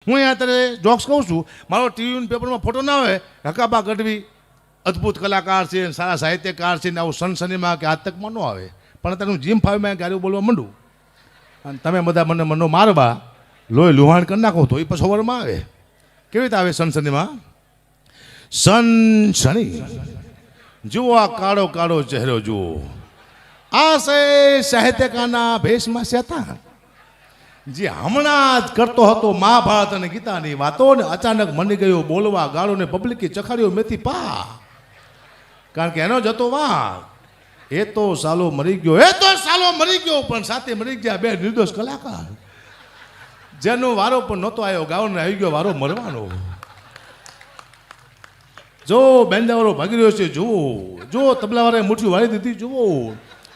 હું અહીંયા અત્યારે જોક્સ કહું છું, મારો ટીવી પેપરમાં ફોટો ના આવે, હકાબા ગઢવી અદ્ભુત કલાકાર છે, સારા સાહિત્યકાર છે ને આવું સનસનીમાં કે આજ તકમાં ન આવે, પણ અત્યારે હું જીમ ફાવીમાં ગાડી બોલવા માંડું અને તમે બધા મને મનો મારવા લોહી લુહાણ કરી નાખો તો એ પછી ખબરમાં આવે. કેવી રીતે આવે સનસનીમાં? સનસની જુઓ આ કાળો કાળો ચહેરો જુઓ, આ સે સાહિત્યકારના ભેષમાં સેતા જે હમણાં જ કરતો હતો મહાભારત અને ગીતાની વાતો ને અચાનક મની ગયો બોલવા ગાળો ને પબ્લિકે ચખાડ્યો મેથી પા, કારણ કે એનો જ હતો વાંક. એ તો સાલો મરી ગયો, એ તો સાલો મરી ગયો, પણ સાથે મરી ગયા બે નિર્દોષ કલાકાર જેનો વારો પણ નહોતો આવ્યો, ગાવાનો આવી ગયો વારો મરવાનો. જો બેન્જાવાળો ભાગી રહ્યો છે જુઓ, જો તબલાવાળાએ મુઠ્ઠી વાળી દીધી જુઓ,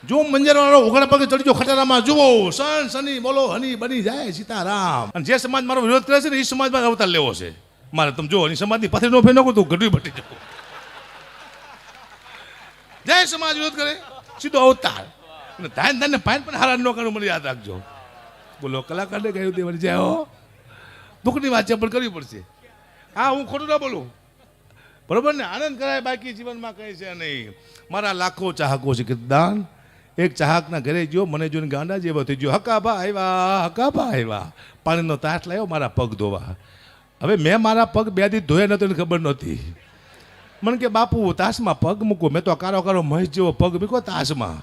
જો મંજરાવાળો ઉઘાડા પગે ચડી ગયો ખટારામાં જુઓ, સન સની બોલો હની બની જાય સીતારામ. અને જે સમાજ મારો વિરોધ કરે છે ને એ સમાજમાં અવતાર લેવો છે મારે. તમે જો એની સમાજની પથરી નો ફેર નાખો તો ગઢવી ભટી જવું. જય સમાજ વિરોધ કરે સીધો અવતાર. અને ધાન ધાન ને પાન પણ હારા ન કરવું મને યાદ રાખજો. બોલો કલાકારને કહ્યું તે જાય હો, દુઃખની વાત છે પણ કરવી પડશે. હા હું ખોટું ના બોલું, બરોબર ને? આનંદ કરાય બાકી જીવનમાં કંઈ છે નહીં. મારા લાખો ચાહકો છે કીર્તદાન. એક ચાહકના ઘરે ગયો, મને જોઈને ગાંડા જેવો થઈ ગયો, હકાભા આવ્યા હકાભા આવ્યા, પાણીનો તાટ લાવ્યો મારા પગ ધોવા. હવે મેં મારા પગ બે દી ધોયા નતો એને ખબર નહોતી. મને કે બાપુ તાસમાં પગ મૂકો. મેં તો કારો કારો મહેશ જેવો પગ મૂકો તાસમાં,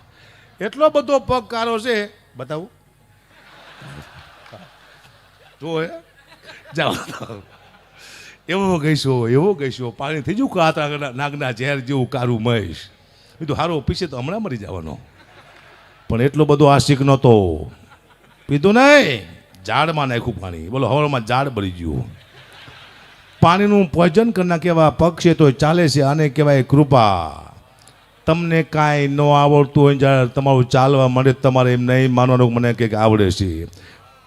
એટલો બધો પગ કારો છે. બતાવું જો હે જાઓ, એવો ગઈશો પાણી થઈ ગયું કાતરા નાગના ઝેર જેવું કારું મહેશ. બીજું હારો પીશે તો હમણાં મરી જવાનો, પણ એટલો બધો આશિક નહોતો. પીધું નહીં, ઝાડમાં નાખ્યું પાણી. બોલો હવામાં ઝાડ બળી ગયું. પાણીનું પોઈઝન કરના કેવા પગ છે તો ચાલે છે, આને કહેવાય કૃપા. તમને કાંઈ ન આવડતું હોય જ્યારે તમારું ચાલવા મળે તમારે એમ નહીં માનવાનું મને કંઈક આવડે છે.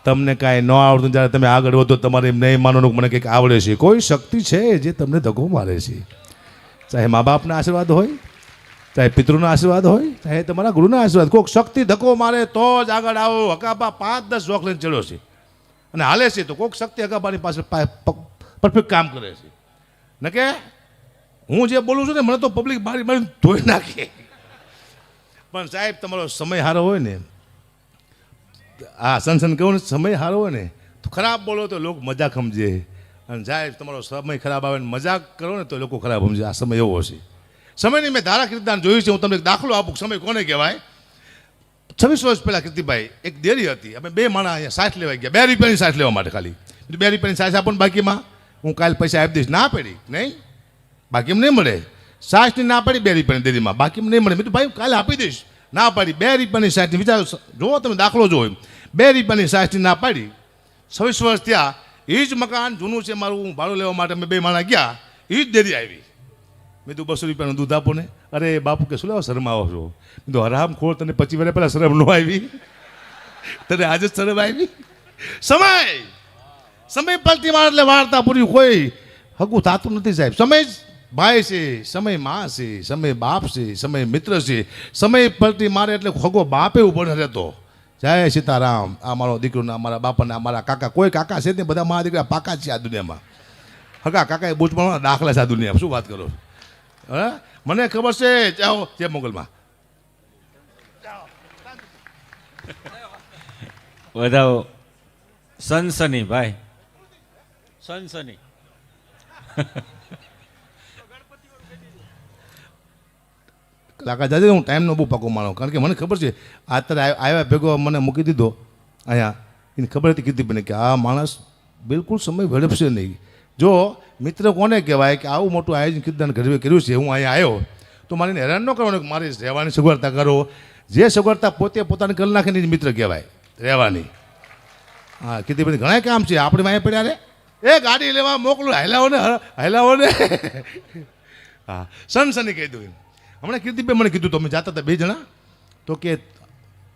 તમને કાંઈ ન આવડતું જ્યારે તમે આગળ વધો તમારે એમ નહીં માનવાનું મને કંઈક આવડે છે. કોઈ શક્તિ છે જે તમને ધક્કો મારે છે, ચાહે મા બાપના આશીર્વાદ હોય, ચાહે પિતૃના આશીર્વાદ હોય, ચાહે તમારા ગુરુના આશીર્વાદ. કોઈક શક્તિ ધક્કો મારે તો જ આગળ આવો. હકાબા 5-10 જોખ લઈને ચડ્યો છે અને હાલે છે તો કોઈક શક્તિ હકાબાની પાસે પરફેક્ટ કામ કરે છે. ન કે હું જે બોલું છું ને મને તો પબ્લિક મારી મારી ધોઈ નાખે. પણ સાહેબ તમારો સમય સારો હોય ને, આ સનસન કહું ને સમય સારો હોય ને તો ખરાબ બોલો તો લોકો મજાક સમજે, અને સાહેબ તમારો સમય ખરાબ આવે ને મજાક કરો ને તો લોકો ખરાબ સમજે. આ સમય એવો છે. સમયની મેં ધારા કીર્તિદાન જોયું છે. હું તમને એક દાખલો આપું. સમય કોને કહેવાય? 26 વર્ષ પહેલાં કીર્તિભાઈ એક ડેરી હતી. અમે બે માણસ અહીંયા સાસ લેવા ગયા, 2 રૂપિયાની સાસ લેવા માટે. ખાલી 2 રૂપિયાની સાસ આપો ને બાકીમાં હું કાલે પૈસા આપી દઈશ. ના પડી નહીં, બાકી નહીં મળે. સાસની ના પડી 2 રૂપિયાની ડેરીમાં, બાકી નહીં મળે. મેં તો ભાઈ કાલે આપી દઈશ. ના પાડી 2 રૂપિયાની સાસની. વિચારો જુઓ તમે દાખલો જોવો, 2 રૂપિયાની સાસની ના પાડી. 26 વર્ષ થયા. એ જ મકાન જૂનું છે મારું, ભાડું લેવા માટે અમે 2 માણસ ગયા. એ જ ડેરી આવી. મેં તું 200 રૂપિયાનું દૂધ આપો ને. અરે બાપુ કે શું લેવા શરમ આવો છો? મેં તો હરામ ખોર, તને 25 વર્ષ પહેલાં શરમ ન આવી, તને આજે જ શરમ આવી? સમય પલટી માર એટલે વાર્તા પૂરી. કોઈ હકું થતું નથી સાહેબ. સમય ભાઈ છે, સમય માં છે, સમય બાપ છે, સમય મિત્ર છે. સમય પલટી મારે એટલે હગો બાપે ઉભો ન રહેતો. જય સીતારામ. આ મારો દીકરો ના મારા બાપાના મારા કાકા, કોઈ કાકા છે ને બધા મારા દીકરા પાકા છે આ દુનિયામાં. હગા કાકા એ બૂચમાં દાખલા છે આ દુનિયામાં. શું વાત કરો? હા મને ખબર છે. જાઓ જે મોગલમાં વધાવો સનસની ભાઈ, સનસની. કાકા જાજે હું ટાઈમનો બહુ પાકો માનો, કારણ કે મને ખબર છે અત્યારે આવ્યા ભેગો મને મૂકી દીધો અહીંયા. એને ખબર હતી કીધી કે આ માણસ બિલકુલ સમય વેડપશે નહીં. જો મિત્ર કોને કહેવાય કે આવું મોટું આયોજન કીર્તન ઘરે કર્યું છે, હું અહીંયા આવ્યો તો મારે હેરાન ન કરવાનું કે મારી રહેવાની સગવડતા કરો. જે સગવડતા પોતે પોતાની કરી નાખે ને મિત્ર કહેવાય રહેવાની. હા કીધી બધી ઘણા કામ છે આપણે અહીંયા પડ્યા રે. એ ગાડી લેવા મોકલું, હાલાવો ને. હા સનસની કહી દઉં. હમણાં કીર્તિભાઈ મને કીધું તો અમે જતા હતા 2 જણા, તો કે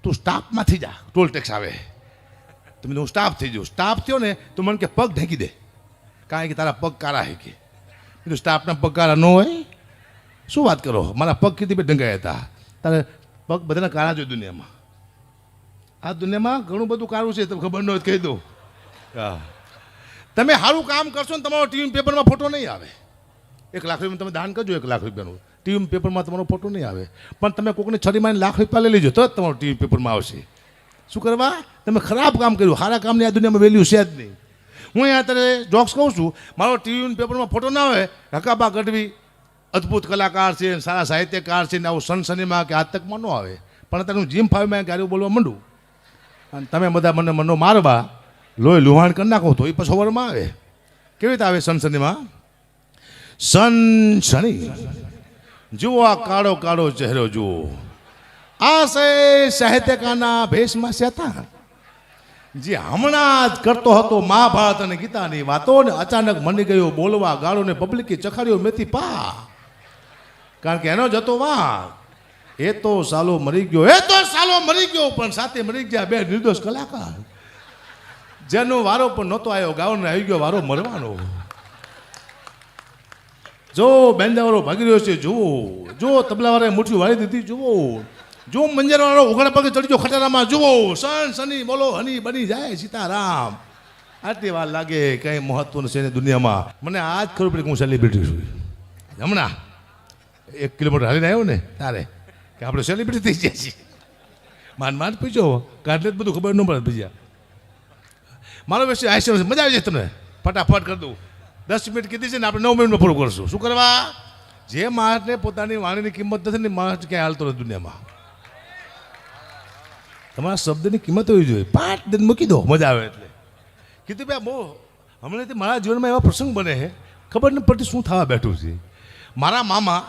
તું સ્ટાફમાંથી જા, ટોલ ટેક્સ આવે. તમે હું સ્ટાફ થઈ જાઉં. સ્ટાફ થયો ને તો મને કે પગ ઢેંકી દે, કારણ કે તારા પગ કારા હે કે. બીજું સ્ટાફના પગ કારા ન હોય? શું વાત કરો? મારા પગ કીર્તિભાઈ ઢંગાયા હતા. તારે પગ બધાના કારા જોઈએ દુનિયામાં. આ દુનિયામાં ઘણું બધું કારું છે, તમને ખબર ન હોય કહી દઉં. હા તમે સારું કામ કરશો ને તમારો ટીવી પેપરમાં ફોટો નહીં આવે. 1 લાખ રૂપિયા તમે દાન કરજો, 1 લાખ રૂપિયાનું ટીવી પેપરમાં તમારો ફોટો નહીં આવે. પણ તમે કોઈકને છરી મારીને લાખ રૂપિયા લઈ લેજો તો જ તમારો ટીવી પેપરમાં આવશે. શું કરવા? તમે ખરાબ કામ કર્યું. સારા કામની આ દુનિયામાં વેલ્યુ છે જ નહીં. હું અહીંયા અત્યારે જોક્સ કહું છું, મારો ટીવી પેપરમાં ફોટો ના આવે, હકાબા ગઢવી અદ્ભુત કલાકાર છે, સારા સાહિત્યકાર છે ને આવું સનસનીમાં કે આજ તકમાં ન આવે. પણ અત્યારે હું જીમ ફાવીમાં ક્યારે બોલવા માંડું અને તમે બધા મને મનો મારવા લોહી લુહાણ કરી નાખો તો એ પછી ખબરમાં આવે. કેવી રીતે આવે સનસનીમાં? સનસની જુઓ આ કાળો કાળો ચહેરો જુઓ, આ સે સાહિત્યકારના ભેષમાં સેતા જે હમણાં જ કરતો હતો મહાભારત અને ગીતાની વાતો ને અચાનક મની ગયો બોલવા ગાળો ને પબ્લિકે ચખાડ્યો મેથી પા. કારણ કે એનો જ હતો વાંક. એ તો સાલો મરી ગયો, એ તો સાલો મરી ગયો, પણ સાથે મરી ગયા 2 નિર્દોષ કલાકાર જેનો વારો પણ નહોતો આવ્યો, ગાવાનો આવી ગયો વારો મરવાનો. જો બેન્જાવાળો ભાગી રહ્યો છે જુઓ, જો તબલાવાળાએ મુઠ્ઠી વાળી દીધી જુઓ, જો મંજરાવાળો ઉઘાડા પગે ચડી ગયો ખટારામાં જુઓ, સન સની બોલો હની બની જાય સીતારામ. આટલી વાર લાગે કંઈ મહત્વનું છે ને દુનિયામાં. મને આજ ખબર પડી કે હું સેલિબ્રિટી છું. હમણાં 1 કિલોમીટર હાલીને આવ્યો ને તારે કે આપણે સેલિબ્રિટી થઈ ગયા છીએ. માંડ પૂછો કાઢલે જ બધું ખબર ન પડે બીજા. મારો વિષય આશય છે, મજા આવી જાય તમને. ફટાફટ કરી દઉં. 10 મિનિટ કીધી છે ને આપણે 9 મિનિટમાં પૂરું કરશું. શું કરવા? જે માણસને પોતાની વાણીની કિંમત નથી ને માણસ ક્યાંય હાલતો નથી દુનિયામાં. તમારા શબ્દની કિંમત હોવી જોઈએ. 5 દિન મૂકી દો, મજા આવે એટલે. કીધું ભાઈ બહુ હમણાંથી મારા જીવનમાં એવા પ્રસંગ બને છે ખબર ન પડતી શું થવા બેઠું છે. મારા મામા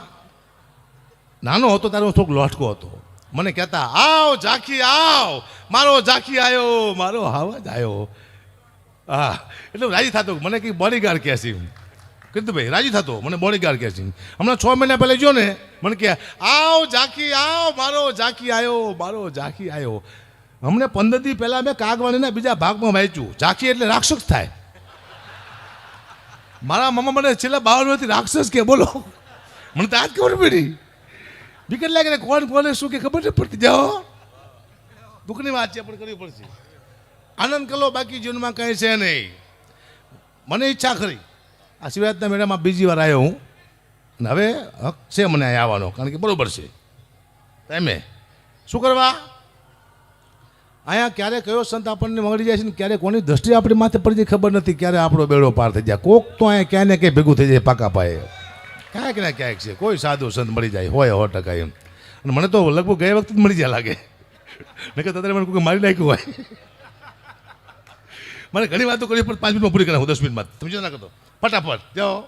નાનો હતો ત્યારે હું થોડોક લોટકો હતો. મને કહેતા આવ ઝાંખી આવ, મારો ઝાંખી આવ્યો, મારો હાવજ આવ્યો. હા એટલે રાજી થતો. મને કંઈક બોડીગાર્ડ કહે છે. કીધું ભાઈ રાજી થતો, મને બોડીગાર્ડ કહે છે. હમણાં 6 મહિના પહેલાં જો ને મને કહે આવ ઝાંખી આવ, મારો ઝાંખી આવ્યો, મારો ઝાંખી આવ્યો. હમણાં 15 દી પહેલાં મેં કાગવાણીના બીજા ભાગમાં વાંચ્યું. ઝાંખી એટલે રાક્ષસ થાય. મારા મામા મને છેલ્લા 52 વર્ષથી રાક્ષસ કે બોલો. મને તો આજ ખબર પડી. વિકેટ લાગે ને કોણ કોને શું કે ખબર નથી પડતી. જાઓ દુઃખની વાત છે પણ કરવી પડશે. આનંદ કરો, બાકી જીવનમાં કંઈ છે નહીં. મને ઈચ્છા ખરી આ શિવરાજના મેળામાં બીજી વાર આવ્યો હું અને હવે હક છે મને અહીં આવવાનો, કારણ કે બરાબર છે એમે શું કરવા. અહીંયા ક્યારે કયો સંત આપણને મળી જાય છે ને ક્યારે કોની દ્રષ્ટિ આપણી માથે પડી જાય ખબર નથી. ક્યારે આપણો બેડો પાર થઈ જાય. કોક તો અહીંયા ક્યાંય ને ક્યાંય ભેગું થઈ જાય પાકા પાયે. ક્યાંક ને ક્યાંક છે કોઈ સાધુ સંત મળી જાય હોય 100% એમ. અને મને તો લગભગ ગયા વખતે જ મળી જાય લાગે. નકર અત્યારે મને કોઈ મારી નાખ્યું હોય. મને ઘણી વાતો કરી પણ 5 મિનિટમાં પૂરી કરાવું, 10 મિનિટમાં. તમે જો ના કરતો ફટાફટ જાઓ.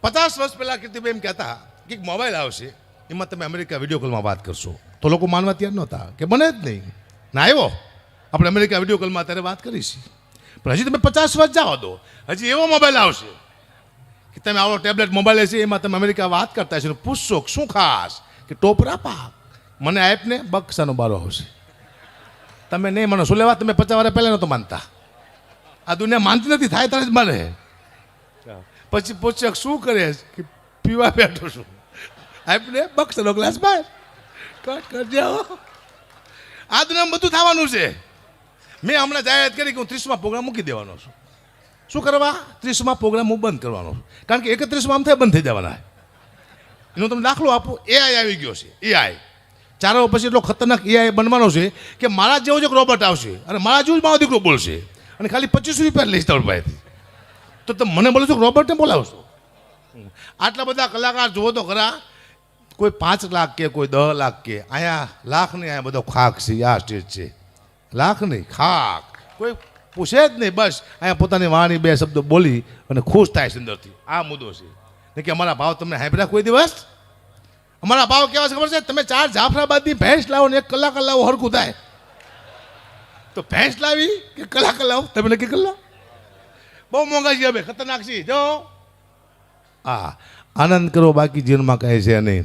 50 વર્ષ પહેલાં કીર્તિભાઈ એમ કહેતા કે મોબાઈલ આવશે એમાં તમે અમેરિકા વિડીયો કોલમાં વાત કરશો. તો લોકો માનવા તૈયાર નહોતા કે બને જ નહીં. ના આવ્યો આપણે અમેરિકા વિડીયો કોલમાં અત્યારે વાત કરીશું. પણ હજી તમે 50 વર્ષ જાઓ દો, હજી એવો મોબાઈલ આવશે કે તમે આવો ટેબ્લેટ મોબાઈલ હશે એમાં તમે અમેરિકા વાત કરતા હશો. પૂછશો શું ખાસ કે ટોપરા પાક મને આપને બક્સાનો બારો આવશે. તમે નહીં માનો. શું લેવા? તમે 50 વર્ષ પહેલાં નહોતો માનતા. આ દુનિયા માનતી નથી, થાય ત્યારે જ માને. પછી પૂછે શું કરે કે પીવા બેઠો છું, આપને બક્સાનો ગ્લાસ બહાર કટ કરજો. આ દુનિયામાં બધું થવાનું છે. મેં હમણાં જાહેરાત કરી કે હું 30માં પ્રોગ્રામ મૂકી દેવાનો છું. શું કરવા? 30માં પ્રોગ્રામ હું બંધ કરવાનો છું. કારણ કે 31માં આમ થાય બંધ થઈ જવાના. એનો તમને દાખલો આપું. એઆઈ આવી ગયો છે. એઆઈ 4 વર્ષ પછી એટલો ખતરનાક એઆઈ બનવાનો છે કે મારા જેવો જ એક રોબોટ આવશે અને મારા જેવું જ મારો દીકરો બોલશે અને ખાલી 25 રૂપિયા લઈશ તમારી પાસેથી. તો તમે મને બોલો છો રોબોટને બોલાવશો. આટલા બધા કલાકાર જુઓ તો ખરા. કોઈ 5 લાખ કે કોઈ 10 લાખ કે. અહીંયા લાખ નહીં, અહીંયા બધો ખાક છે. આ સ્ટેજ છે લાખ નહીં ખાક. કોઈ પૂછે જ નહીં. બસ અહીંયા પોતાની વાણી 2 શબ્દો બોલી અને ખુશ થાય સુંદરથી. આ મુદ્દો છે કે અમારા ભાવ તમને હાંભળ્યા કોઈ દિવસ? અમારા ભાવ કેવા છે ખબર છે? તમે 4 જાફરાબાદની ભેંસ લાવો ને 1 કલાક લાવો હરખું થાય. તો ભેંસ લાવી કે કલાક લાવો તમે નક્કી કરી લો. બહુ મોંઘા છે હવે, ખતરનાક છે. જો હા આનંદ કરો, બાકી જીવનમાં કહે છે નહીં.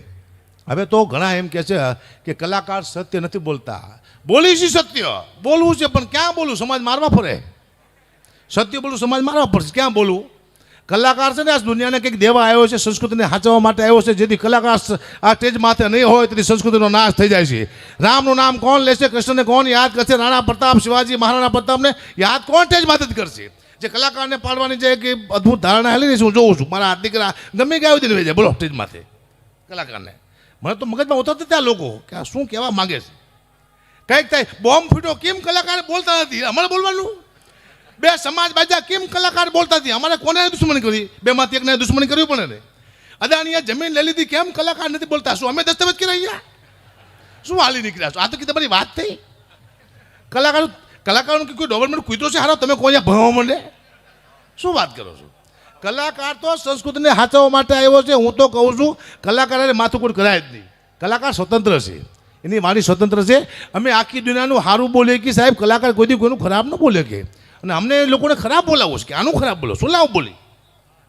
હવે તો ઘણા એમ કહે છે કે કલાકાર સત્ય નથી બોલતા. બોલી છે સત્ય, બોલવું છે પણ ક્યાં બોલું? સમાજ મારવા ફરે. સત્ય બોલું સમાજ મારવા પડશે. ક્યાં બોલવું? કલાકાર છે ને આ દુનિયાને કંઈક દેવા આવ્યો છે, સંસ્કૃતિને સાચવવા માટે આવ્યો છે. જેથી કલાકાર આ સ્ટેજ માથે નહીં હોય તેથી સંસ્કૃતિનો નાશ થઈ જાય છે. રામનું નામ કોણ લેશે? કૃષ્ણને કોણ યાદ કરશે? રાણા પ્રતાપ, શિવાજી, મહારાણા પ્રતાપને યાદ કોણ સ્ટેજ માથે જ કરશે? જે કલાકારને પાડવાની છે કે અદ્ભુત ધારણા હાલી રહી છે, હું જોઉં છું મારા દીકરા ગમે ગયા સુધી જાય બોલો સ્ટેજ માથે કલાકારને. મને તો મગજમાં ઉતરતા ત્યાં લોકો કે આ શું કહેવા માંગે છે. કંઈક થાય બોમ્બ ફૂટ્યો કેમ કલાકાર બોલતા નથી, અમારે બોલવાનું. બે સમાજ બાજા કેમ કલાકાર બોલતા નથી, અમારે કોને દુશ્મની કરી, બેમાંથી એકને દુશ્મની કરવી પડે ને. અદાણીએ જમીન લઈ લીધી કેમ કલાકાર નથી બોલતા, શું અમે દસ્તાવેજ કરી રહ્યા, શું હાલી નીકળ્યા છો? આ તો કે તમારી વાત થઈ. કલાકારોનું કોઈ ગવર્મેન્ટ કૂતરો છે હારો, તમે કોઈ ભણવા માંડે, શું વાત કરો છો? કલાકાર તો સંસ્કૃતિને સાચવવા માટે આવ્યો છે. હું તો કહું છું કલાકારને માથુકૂટ કરાય જ નહીં. કલાકાર સ્વતંત્ર છે, એની વાણી સ્વતંત્ર છે. અમે આખી દુનિયાનું સારું બોલીએ કે સાહેબ કલાકાર કોઈથી કોઈનું ખરાબ ન બોલે કે, અને અમને એ લોકોને ખરાબ બોલાવો છે કે આનું ખરાબ બોલો, શું લાવ બોલી.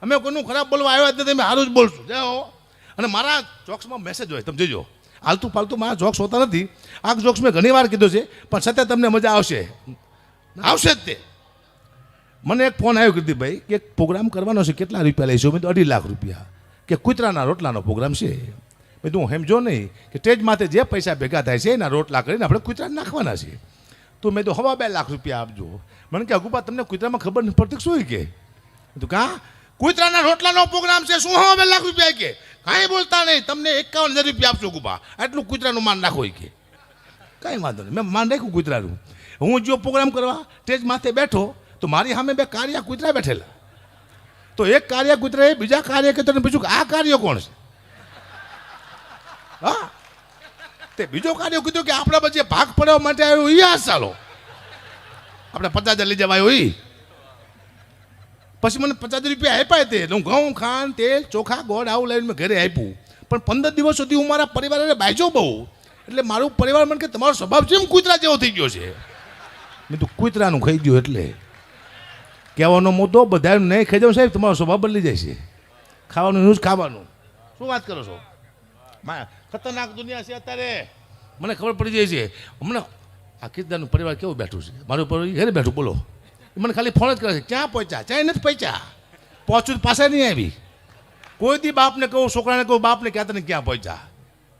અમે કોઈનું ખરાબ બોલવા આવ્યા જ નથી, અમે સારું જ બોલશું જાઓ. અને મારા જોક્સમાં મેસેજ હોય, તમે જોજો. આલતું પાલતું મારા જોક્સ હોતા નથી. આ જોક્સ મેં ઘણી વાર કીધું છે, પણ છતાં તમને મજા આવશે, આવશે જ તે. મને એક ફોન આવ્યો કીર્તિભાઈ કે એક પ્રોગ્રામ કરવાનો છે, કેટલા રૂપિયા લઈશું? મેં તો 2.5 લાખ રૂપિયા. કે કૂતરાના રોટલાનો પ્રોગ્રામ છે. મેં તો હું સમજો નહીં કે સ્ટેજ માથે જે પૈસા ભેગા થાય છે એના રોટલા કરીને આપણે કૂતરાને નાખવાના છે. તો મેં તો 2.5 લાખ રૂપિયા આપજો. મને કે અગુપા તમને કૂતરામાં ખબર નથી પડતી શું કે? તો કાં કૂતરાના રોટલાનો પ્રોગ્રામ છે, શું 2.5 લાખ રૂપિયા કે? કાંઈ બોલતા નહીં, તમને 51,000 રૂપિયા આપશો ગુપા, આટલું કૂતરાનું માન નાખો કે. કાંઈ વાંધો નહીં, મેં માન રાખ્યું કૂતરાનું. હું જો પ્રોગ્રામ કરવા સ્ટેજ માથે બેઠો તો મારી સામે 2 કારિયા કૂતરા બેઠેલા. તો એક કારિયા કૂતરાએ બીજા કારિયા કૂતરાને પૂછ્યું કે આ કાર્ય કોણ છે? હા, તે બીજો કાર્ય કીધું કે આપણા વચ્ચે ભાગ પડવા માટે આવ્યો એ આ ચાલો આપણે 50,000 લઈ જવા આવ્યો એ. પછી મને 50,000 રૂપિયા આપ્યા તે. હું ઘઉં ખાંડ તેલ ચોખા ગોળ આવું લઈને મેં ઘરે આપ્યું. પણ 15 દિવસ સુધી હું મારા પરિવારને બાજ્યો બહુ. એટલે મારું પરિવાર મને કે તમારો સ્વભાવ જેમ કૂતરા જેવો થઈ ગયો છે. મેં તો કૂતરાનું ખાઈ ગયું એટલે કહેવાનો મુદ્દો બધાનું નહીં ખાઈ જાવ સાહેબ, તમારો સ્વભાવ બદલી જાય છે. ખાવાનું એનું જ ખાવાનું, શું વાત કરો છો? ખતરનાક દુનિયા છે અત્યારે, મને ખબર પડી જાય છે. હમણાં આ કીર્તનનું પરિવાર કેવું બેઠું છે, મારું પરિવાર ઘરે બેઠું બોલો. મને ખાલી ફોન જ કરે છે, ક્યાં પહોંચ્યા? ક્યાંય નથી પહોંચ્યા, પહોંચ્યું પાસે નહીં આવી. કોઈ દી બાપને કહું, છોકરાને કહું, બાપને ક્યાં તને ક્યાં પહોંચ્યા?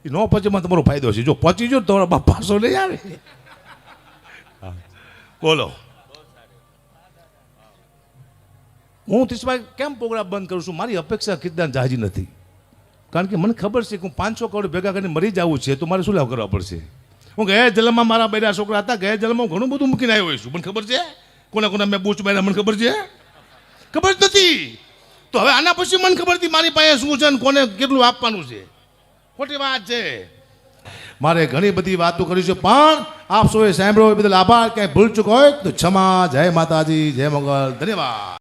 એ ન પહોંચેમાં તમારો ફાયદો છે. જો પહોંચી જો તમારા બાપ પાછો નહીં આવે. બોલો, હું તીસભાઈ કેમ પ્રોગ્રામ બંધ કરું છું? મારી અપેક્ષા કીર્તન જાજી નથી, કારણ કે મને ખબર છે કે હું 500 કરોડ ભેગા કરીને મરી જવું છે, તો મારે શું લાવ કરવા પડશે? હું ગયા જન્મમાં મારા બેડા છોકરા હતા, ગયા જન્મમાં ઘણું બધું મૂકીને આવ્યો હોઈશું. મને ખબર છે કોને કોને મેં બૂચ માર્યા, મને ખબર છે? ખબર જ નથી. તો હવે આના પછી મને ખબર હતી મારી પાસે શું છે ને કોને કેટલું આપવાનું છે. ખોટી વાત છે. મારે ઘણી બધી વાતો કરી છે, પણ આપ સૌએ સાંભળ્યો એ બદલ આભાર. ક્યાંય ભૂલ ચૂક હોય તો ક્ષમા. જય માતાજી, જય મંગળ, ધન્યવાદ.